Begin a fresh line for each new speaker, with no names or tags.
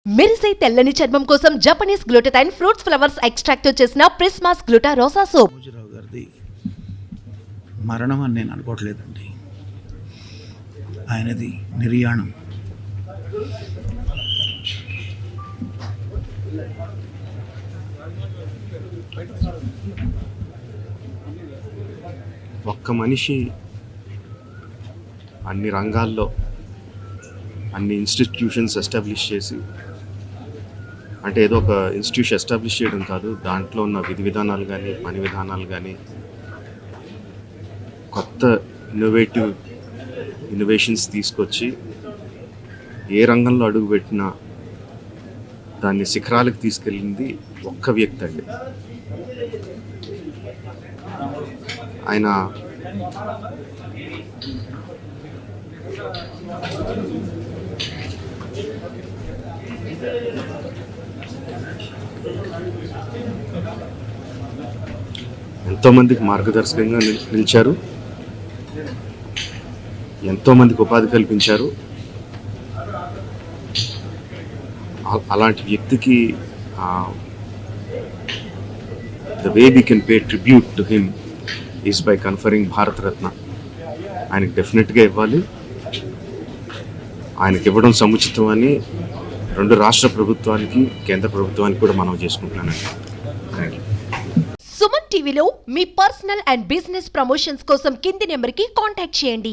మెరిసే తెల్లని చర్మం కోసం Japanese glutathione fruits flowers extract తో చేసిన ప్రిస్మాస్ గ్లూటా రోసా సోప్.
రామోజీరావు గారిది మరణం అని నేను అనుకోవట్లేదండి. ఆయనది నిర్యాణం.
ఒక్క మనిషి అన్ని రంగాల్లో అన్ని ఇన్స్టిట్యూషన్స్ ఎస్టాబ్లిష్ చేసి, అంటే ఏదో ఒక ఇన్స్టిట్యూషన్ ఎస్టాబ్లిష్ చేయడం కాదు, దాంట్లో ఉన్న విధి విధానాలు కానీ పని విధానాలు కానీ కొత్త ఇన్నోవేషన్స్ తీసుకొచ్చి ఏ రంగంలో అడుగుపెట్టినా దాన్ని శిఖరాలకు తీసుకెళ్ళింది ఒక్క వ్యక్తి అండి. ఆయన ఎంతోమందికి మార్గదర్శకంగా నిలిచారు, ఎంతోమందికి ఉపాధి కల్పించారు. అలాంటి వ్యక్తికి the way we can pay tribute to him is by conferring Bharat Ratna. ఆయనకి డెఫినెట్గా ఇవ్వాలి. ఆయనకి ఇవ్వడం సముచితం అని రెండు రాష్ట్ర ప్రభుత్వానికి కేంద్ర ప్రభుత్వానికి కూడా మనం చేసుకుంటున్నానండి. Thank you.
సుమన్ టీవీలో మీ పర్సనల్ అండ్ బిజినెస్ ప్రమోషన్స్ కోసం కింది నెంబర్కి కాంటాక్ట్ చేయండి.